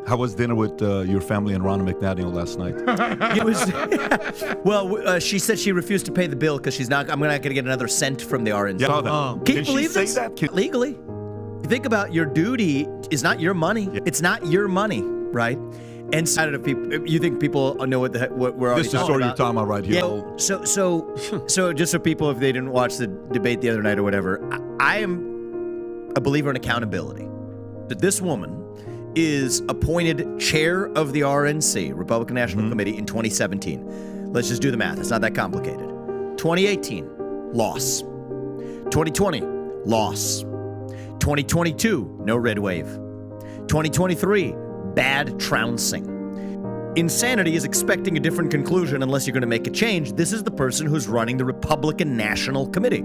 How was dinner with your family and Ronna McDaniel last night? It was well. She said she refused to pay the bill because she's not. I'm not going to get another cent from the RNC. Yeah, that. Can you Did believe she say this? that? Legally, you think about your duty is not your money. Yeah. It's not your money, right? And so, I don't know if people, you think people know what we're already This is the talking story about. you're talking about right here. Yeah. So just so people, if they didn't watch the debate the other night or whatever, I am a believer in accountability. That this woman is appointed chair of the RNC, Republican National Committee, in 2017. Let's just do the math. It's not that complicated. 2018, loss. 2020, loss. 2022, no red wave. 2023, bad trouncing. Insanity is expecting a different conclusion unless you're going to make a change. This is the person who's running the Republican National Committee.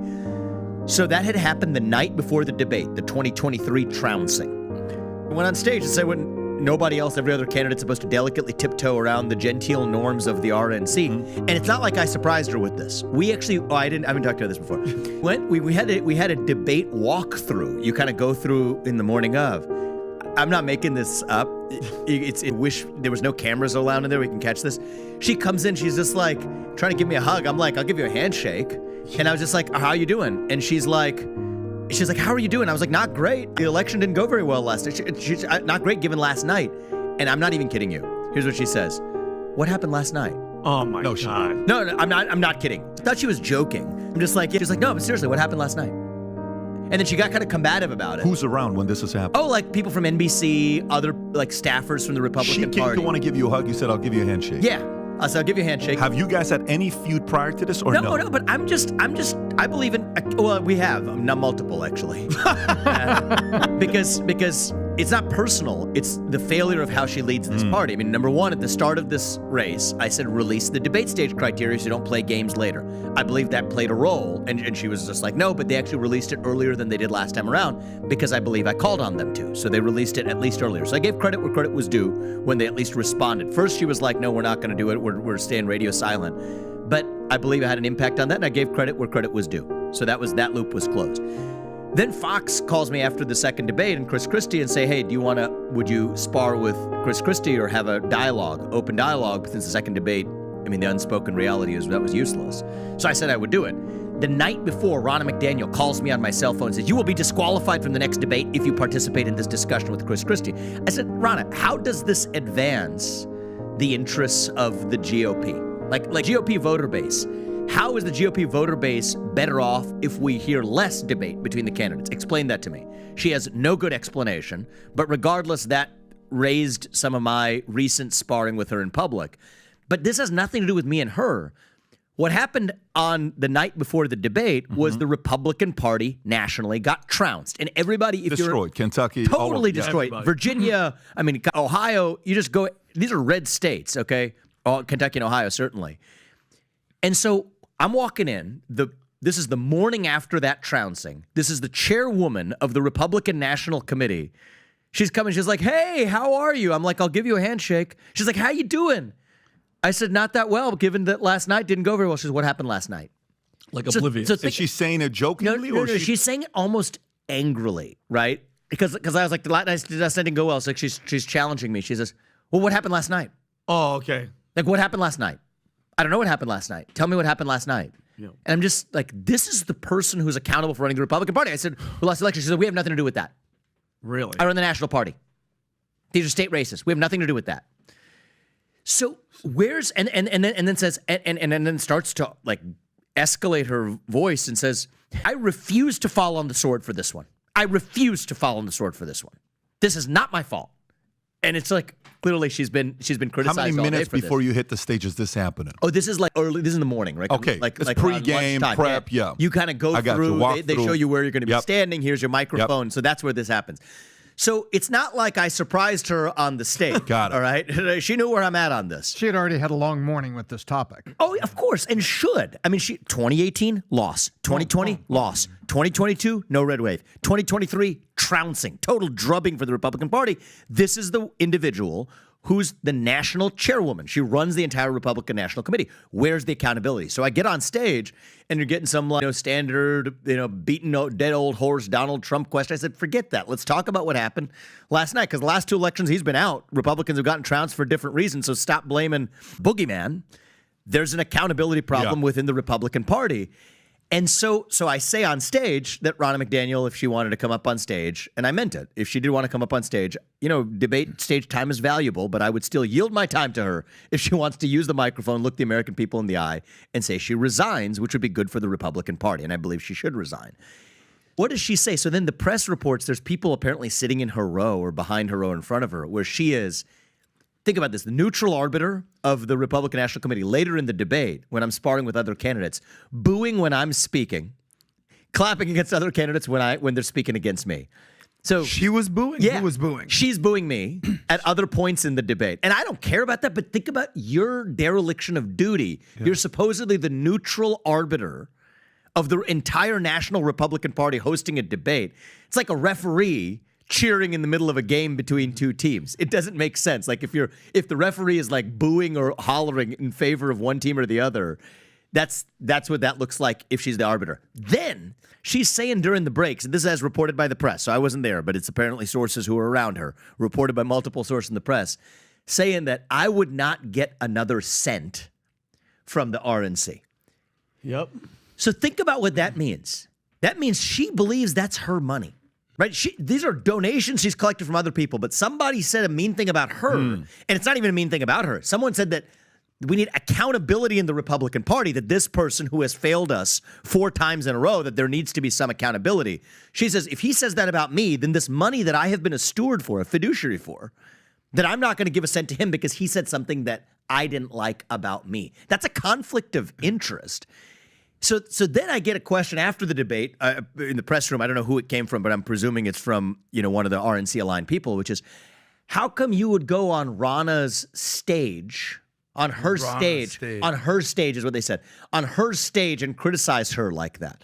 So that had happened the night before the debate, the 2023 trouncing. I went on stage and said when nobody else, every other candidate's supposed to delicately tiptoe around the genteel norms of the RNC. And it's not like I surprised her with this. We actually, I haven't talked about this before. We had a debate walkthrough. You kind of go through in the morning of. I'm not making this up. I wish there was no cameras allowed in there. We can catch this. She comes in. She's just like trying to give me a hug. I'm like, I'll give you a handshake. And I was just like, how are you doing? And she's like, how are you doing? I was like, not great. The election didn't go very well last night. She's not great given last night. And I'm not even kidding you. Here's what she says. What happened last night? Oh my God. No, I'm not kidding. I thought she was joking. I'm just like, she's like, no, but seriously, what happened last night? And then she got kind of combative about it. Who's around when this is happening? Oh, like people from NBC, other like staffers from the Republican Party. She came to want to give you a hug. You said, I'll give you a handshake. Yeah. So I'll give you a handshake. Have you guys had any feud prior to this or no? No, but I believe in, well, we have, not multiple actually. Because it's not personal, it's the failure of how she leads this party. I mean, number one, at the start of this race, I said release the debate stage criteria so you don't play games later. I believe that played a role, and she was just like, no, but they actually released it earlier than they did last time around because I believe I called on them to. So they released it at least earlier. So I gave credit where credit was due when they at least responded. First, she was like, no, we're not going to do it. We're staying radio silent. But I believe I had an impact on that, and I gave credit where credit was due. So that loop was closed. Then Fox calls me after the second debate and Chris Christie and say, hey, would you spar with Chris Christie or have a dialogue, open dialogue, since the second debate, I mean, the unspoken reality is that was useless. So I said I would do it. The night before, Ronna McDaniel calls me on my cell phone and says, you will be disqualified from the next debate if you participate in this discussion with Chris Christie. I said, Ronna, how does this advance the interests of the GOP? Like GOP voter base. How is the GOP voter base better off if we hear less debate between the candidates? Explain that to me. She has no good explanation, but regardless, that raised some of my recent sparring with her in public. But this has nothing to do with me and her. What happened on the night before the debate was the Republican Party nationally got trounced. And everybody, if destroyed. Kentucky. Totally destroyed. Everybody. Virginia, I mean, Ohio, you just go, these are red states, okay? Kentucky and Ohio, certainly. And so I'm walking in, this is the morning after that trouncing. This is the chairwoman of the Republican National Committee. She's coming, she's like, hey, how are you? I'm like, I'll give you a handshake. She's like, how you doing? I said, not that well, given that last night didn't go very well. She said, what happened last night? Like oblivious. Is she saying it jokingly? No, she's saying it almost angrily, right? Because I was like, last night didn't go well. It's like she's challenging me. She says, well, what happened last night? Oh, okay. Like, what happened last night? I don't know what happened last night. Tell me what happened last night. Yeah. And I'm just like, this is the person who's accountable for running the Republican Party. I said, we lost the election. She said, we have nothing to do with that. Really? I run the National Party. These are state races. We have nothing to do with that. So where's and then says and then starts to like escalate her voice and says, I refuse to fall on the sword for this one. I refuse to fall on the sword for this one. This is not my fault. And it's like, clearly she's been criticized. How many all minutes day for before this. you hit the stage is this happening? Oh, this is like early. This is in the morning, right? Okay, like it's like pre-game lunchtime. prep. Yeah, you kind of go I got through. you. Walk They through. show you where you're going to be Yep. standing. Here's your microphone. Yep. So that's where this happens. So it's not like I surprised her on the stage. Got it. All right, she knew where I'm at on this. She had already had a long morning with this topic. Oh, of course, and should. I mean, 2018 loss, 2020 loss, 2022 no red wave, 2023 trouncing, total drubbing for the Republican Party. This is the individual who's the national chairwoman. She runs the entire Republican National Committee. Where's the accountability? So I get on stage and you're getting some standard, beaten dead old horse Donald Trump question. I said, forget that. Let's talk about what happened last night, because the last 2 elections he's been out, Republicans have gotten trounced for different reasons. So stop blaming Boogeyman. There's an accountability problem within the Republican Party. And so I say on stage that Ronna McDaniel, if she wanted to come up on stage, and I meant it, if she did want to come up on stage, debate stage time is valuable, but I would still yield my time to her if she wants to use the microphone, look the American people in the eye, and say she resigns, which would be good for the Republican Party, and I believe she should resign. What does she say? So then the press reports there's people apparently sitting in her row or behind her row in front of her, where she is, think about this, the neutral arbiter of the Republican National Committee later in the debate when I'm sparring with other candidates, booing when I'm speaking, clapping against other candidates when they're speaking against me. So she was booing? Yeah, who was booing? She's booing me at other points in the debate. And I don't care about that, but think about your dereliction of duty. Yeah. You're supposedly the neutral arbiter of the entire National Republican Party hosting a debate. It's like a referee cheering in the middle of a game between two teams. It doesn't make sense. Like if the referee is like booing or hollering in favor of one team or the other, that's what that looks like if she's the arbiter. Then she's saying during the breaks, and this is as reported by the press, so I wasn't there, but it's apparently sources who are around her, reported by multiple sources in the press, saying that I would not get another cent from the RNC. Yep. So think about what that means. That means she believes that's her money. Right? These are donations she's collected from other people, but somebody said a mean thing about her, and it's not even a mean thing about her. Someone said that we need accountability in the Republican Party, that this person who has failed us 4 times in a row, that there needs to be some accountability. She says, if he says that about me, then this money that I have been a steward for, a fiduciary for, that I'm not going to give a cent to him because he said something that I didn't like about me. That's a conflict of interest. So then I get a question after the debate in the press room. I don't know who it came from, but I'm presuming it's from one of the RNC aligned people, which is, how come you would go on Ronna's stage, on her stage is what they said, on her stage and criticize her like that?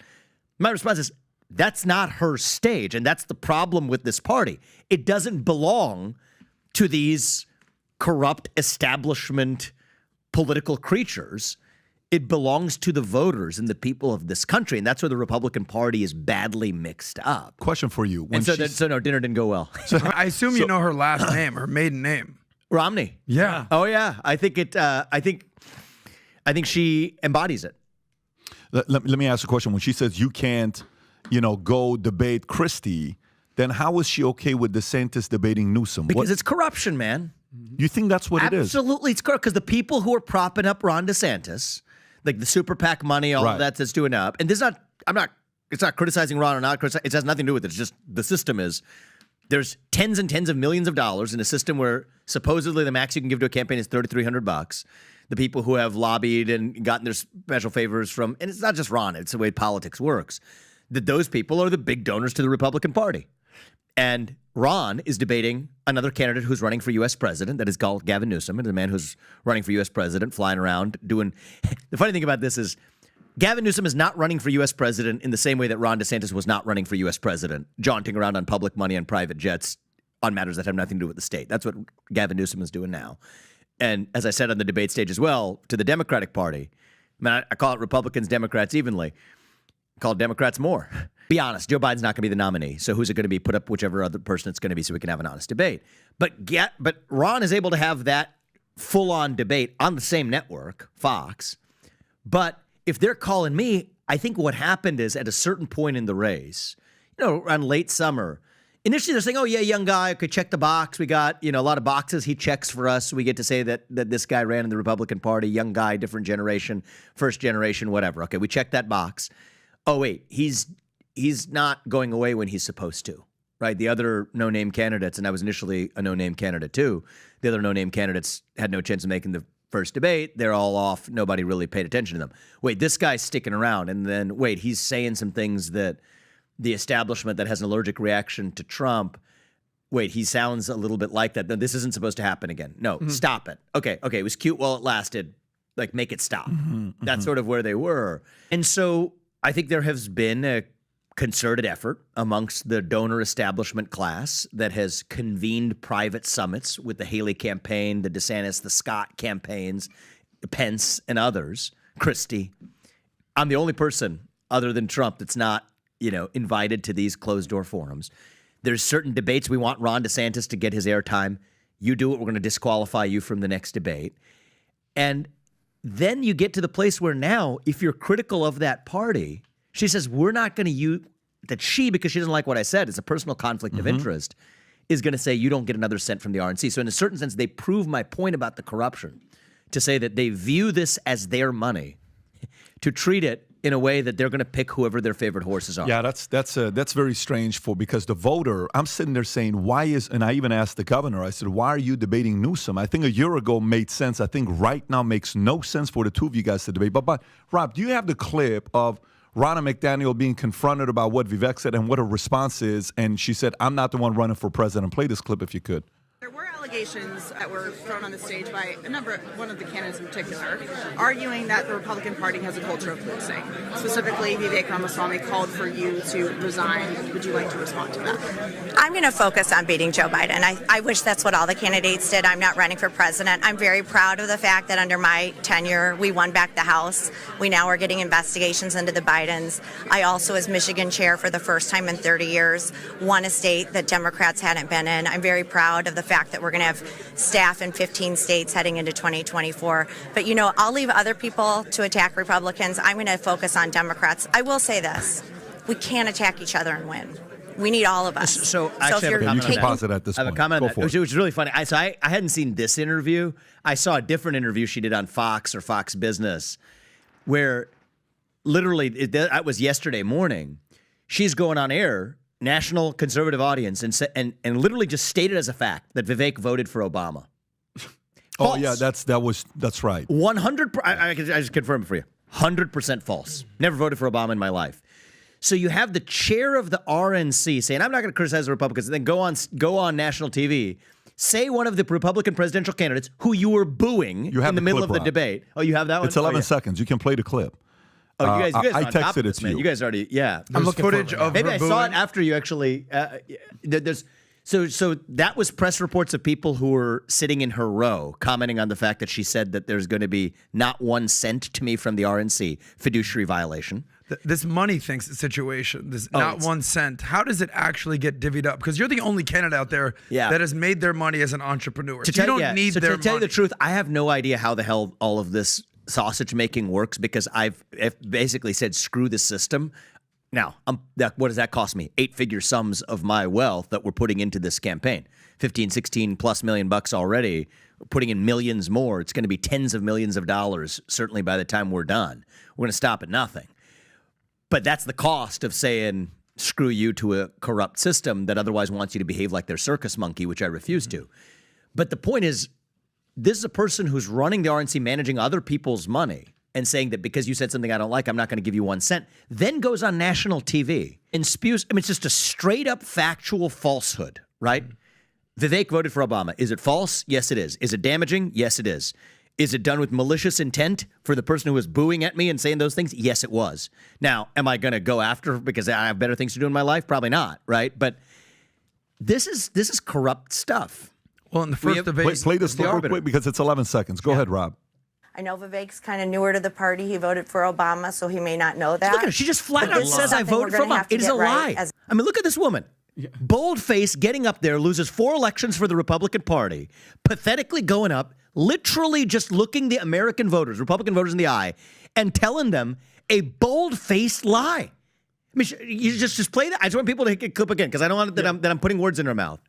My response is, that's not her stage, and that's the problem with this party. It doesn't belong to these corrupt establishment political creatures. It belongs to the voters and the people of this country, and that's where the Republican Party is badly mixed up. Question for you. And so no, dinner didn't go well. I assume you know her last name, her maiden name. Romney. Yeah. Oh yeah. I think she embodies it. Let me ask a question. When she says you can't, go debate Christie, then how is she okay with DeSantis debating Newsom? Because it's corruption, man. You think that's what it is? Absolutely, it's corrupt. Because the people who are propping up Ron DeSantis, like the super PAC money, all of that's doing up. And it's not criticizing Ron or not criticizing. It has nothing to do with it. It's just the system is, there's tens and tens of millions of dollars in a system where supposedly the max you can give to a campaign is $3,300. The people who have lobbied and gotten their special favors from, and it's not just Ron, it's the way politics works, that those people are the big donors to the Republican Party. And Ron is debating another candidate who's running for U.S. president, that is called Gavin Newsom, and the man who's running for U.S. president, flying around doing. The funny thing about this is Gavin Newsom is not running for U.S. president in the same way that Ron DeSantis was not running for U.S. president, jaunting around on public money and private jets on matters that have nothing to do with the state. That's what Gavin Newsom is doing now. And as I said on the debate stage as well, to the Democratic Party, I call it Republicans, Democrats evenly. I call Democrats more. Be honest, Joe Biden's not going to be the nominee. So who's it going to be? Put up whichever other person it's going to be so we can have an honest debate. But Ron is able to have that full-on debate on the same network, Fox. But if they're calling me, I think what happened is at a certain point in the race, around late summer, initially they're saying, oh, yeah, young guy, okay, check the box. We got, a lot of boxes he checks for us. We get to say that this guy ran in the Republican Party, young guy, different generation, first generation, whatever. Okay, we check that box. Oh, wait, he's not going away when he's supposed to, right? The other no-name candidates, and I was initially a no-name candidate too, the other no-name candidates had no chance of making the first debate. They're all off. Nobody really paid attention to them. Wait, this guy's sticking around. And then, wait, he's saying some things that the establishment that has an allergic reaction to Trump, wait, he sounds a little bit like that. No, this isn't supposed to happen again. No, stop it. Okay, it was cute while it lasted. Like, make it stop. That's sort of where they were. And so I think there has been a concerted effort amongst the donor establishment class that has convened private summits with the Haley campaign, the DeSantis, the Scott campaigns, Pence, and others, Christie. I'm the only person other than Trump that's not, invited to these closed-door forums. There's certain debates we want Ron DeSantis to get his airtime. You do it, we're going to disqualify you from the next debate. And then you get to the place where now, if you're critical of that party, she says, we're not going to use that she, because she doesn't like what I said, it's a personal conflict of interest, is going to say you don't get another cent from the RNC. So in a certain sense, they prove my point about the corruption to say that they view this as their money, to treat it in a way that they're going to pick whoever their favorite horses are. Yeah, that's very strange because the voter, I'm sitting there saying, and I even asked the governor, I said, why are you debating Newsom? I think a year ago made sense. I think right now makes no sense for the two of you guys to debate. But Rob, do you have the clip of Ronna McDaniel being confronted about what Vivek said and what her response is? And she said, I'm not the one running for president. Play this clip if you could. There were allegations that were thrown on the stage by one of the candidates in particular, arguing that the Republican Party has a culture of policing. Specifically, Vivek Ramaswamy called for you to resign. Would you like to respond to that? I'm going to focus on beating Joe Biden. I wish that's what all the candidates did. I'm not running for president. I'm very proud of the fact that under my tenure, we won back the House. We now are getting investigations into the Bidens. I also, as Michigan chair for the first time in 30 years, won a state that Democrats hadn't been in. I'm very proud of the fact that we're going to have staff in 15 states heading into 2024. But, I'll leave other people to attack Republicans. I'm going to focus on Democrats. I will say this. We can't attack each other and win. We need all of us. So actually, you can pause it at this point. I have a comment on that, Go for which is really funny. I hadn't seen this interview. I saw a different interview she did on Fox or Fox Business, where literally, that was yesterday morning. She's going on air, national conservative audience, and literally just stated as a fact that Vivek voted for Obama. Oh yeah, that's right. 100. I just confirm it for you. 100% false. Never voted for Obama in my life. So you have the chair of the RNC saying, I'm not going to criticize the Republicans, and then go on national TV, say one of the Republican presidential candidates who you were booing in the middle of the debate. Oh, you have that one? It's 11 seconds. You can play the clip. Oh, you guys I are on top texted of it this, to man. you. You guys already, yeah. There's footage of Maybe her I saw it booing. after you actually. So that was press reports of people who were sitting in her row commenting on the fact that she said that there's going to be not 1 cent to me from the RNC, fiduciary violation. This money situation, this not 1 cent, how does it actually get divvied up? Because you're the only candidate out there that has made their money as an entrepreneur. So you don't need their money. To tell you the truth, I have no idea how the hell all of this sausage making works, because I've basically said, screw the system. Now, what does that cost me? 8-figure sums of my wealth that we're putting into this campaign. 15, 16 plus million bucks already. We're putting in millions more. It's going to be tens of millions of dollars, certainly by the time we're done. We're going to stop at nothing. But that's the cost of saying screw you to a corrupt system that otherwise wants you to behave like their circus monkey, which I refuse to. But the point is, this is a person who's running the RNC, managing other people's money, and saying that because you said something I don't like, I'm not going to give you 1 cent, then goes on national TV and spews. I mean, it's just a straight up factual falsehood, right? Vivek voted for Obama. Is it false? Yes, it is. Is it damaging? Yes, it is. Is it done with malicious intent for the person who was booing at me and saying those things? Yes, it was. Now, am I going to go after her because I have better things to do in my life? Probably not, right? But this is corrupt stuff. Well, in the first debate, play this real quick because it's 11 seconds. Go ahead, Rob. I know Vivek's kind of newer to the party. He voted for Obama, so he may not know that. Look at her. She just flat out says I voted for Obama. It is a lie. I mean, look at this woman. Bold-face, getting up there, loses 4 elections for the Republican Party, pathetically going up, literally just looking the American voters, Republican voters in the eye, and telling them a bold-faced lie. I mean, you just play that. I just want people to hit the clip again because I don't want that I'm putting words in her mouth.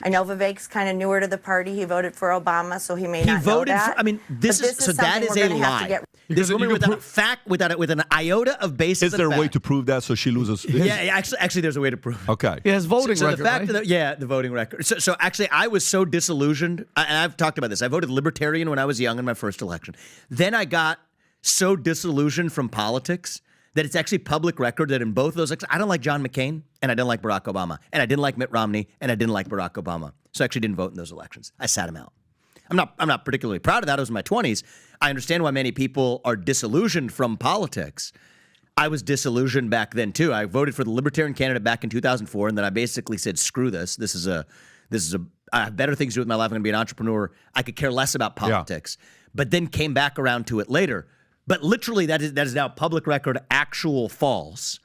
I know Vivek's kind of newer to the party. He voted for Obama, so he may not know that. I mean, that is a lie. This woman with an iota of basis. Is there a way to prove that so she loses? Yeah, actually, there's a way to prove it. Okay. He has voting so record, the fact right? that, the voting record. So actually, I was so disillusioned, and I've talked about this. I voted Libertarian when I was young in my first election. Then I got so disillusioned from politics that it's actually public record that in both those, I don't like John McCain, and I didn't like Barack Obama, and I didn't like Mitt Romney, and I didn't like Barack Obama. So I actually didn't vote in those elections. I sat him out. I'm not particularly proud of that. I was in my 20s. I understand why many people are disillusioned from politics. I was disillusioned back then too. I voted for the Libertarian candidate back in 2004, and then I basically said, "Screw this. This is a. I have better things to do with my life. I'm going to be an entrepreneur. I could care less about politics." Yeah. But then came back around to it later. But literally, that is now public record, actual false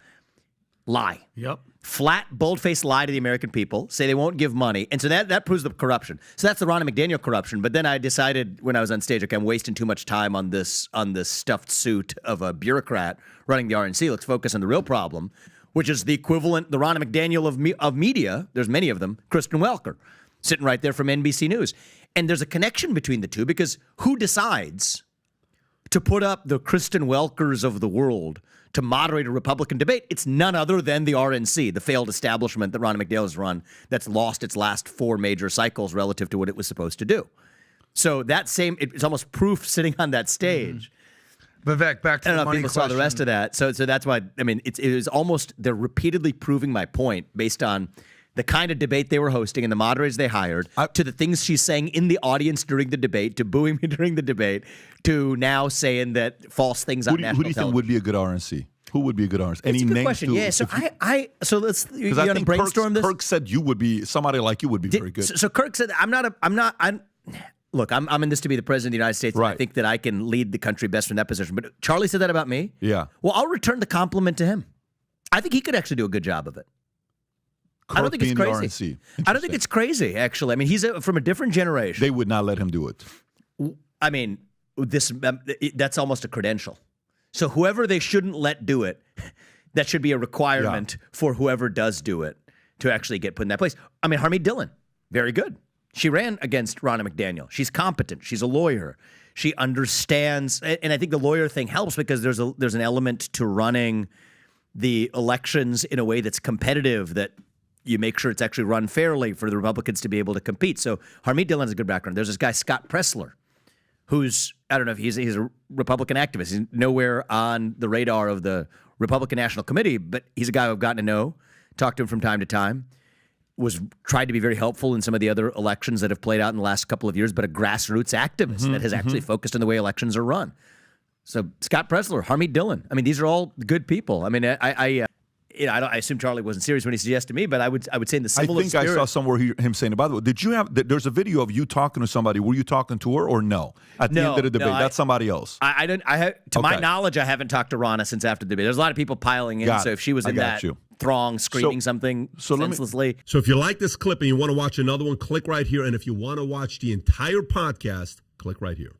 lie. Yep. Flat, bold-faced lie to the American people, say they won't give money. And so that proves the corruption. So that's the Ronna McDaniel corruption. But then I decided when I was on stage, okay, I'm wasting too much time on this stuffed suit of a bureaucrat running the RNC. Let's focus on the real problem, which is the equivalent, the Ronna McDaniel of media. There's many of them. Kristen Welker, sitting right there from NBC News. And there's a connection between the two because who decides to put up the Kristen Welkers of the world to moderate a Republican debate? It's none other than the RNC, the failed establishment that Ronna McDaniel has run that's lost its last 4 major cycles relative to what it was supposed to do. So it's almost proof sitting on that stage. Vivek, back to the money question. I don't know if people saw the rest of that. So that's why, I mean, it is almost, they're repeatedly proving my point based on the kind of debate they were hosting and the moderators they hired, to the things she's saying in the audience during the debate, to booing me during the debate, to now saying that false things on national television. Who do you think would be a good RNC? Who would be a good RNC? Any It's a good names? question. Yeah. So let's you I want to brainstorm this. Kirk said you would be somebody like you would be very good. So Kirk said Look, I'm in this to be the president of the United States. Right. And I think that I can lead the country best from that position. But Charlie said that about me. Yeah. Well, I'll return the compliment to him. I think he could actually do a good job of it. Kirk I don't think it's crazy. I don't think it's crazy, actually. I mean, he's from a different generation. They would not let him do it. I mean, that's almost a credential. So whoever they shouldn't let do it, that should be a requirement for whoever does do it to actually get put in that place. I mean, Harmeet Dillon, very good. She ran against Ronna McDaniel. She's competent. She's a lawyer. She understands, and I think the lawyer thing helps because there's an element to running the elections in a way that's competitive, that you make sure it's actually run fairly for the Republicans to be able to compete. So Harmeet Dillon has a good background. There's this guy, Scott Pressler, who's, I don't know if he's a Republican activist. He's nowhere on the radar of the Republican National Committee, but he's a guy I've gotten to know, talked to him from time to time, tried to be very helpful in some of the other elections that have played out in the last couple of years, but a grassroots activist that has actually focused on the way elections are run. So Scott Pressler, Harmeet Dillon. I mean, these are all good people. I mean, I assume Charlie wasn't serious when he said yes to me, but I would say in the similar spirit. I saw somewhere him saying, by the way, did you have, there's a video of you talking to somebody. Were you talking to her or no? At the end of the debate, that's somebody else. To my knowledge, I haven't talked to Ronna since after the debate. There's a lot of people piling in, so if she was in that throng screaming something senselessly. So if you like this clip and you want to watch another one, click right here. And if you want to watch the entire podcast, click right here.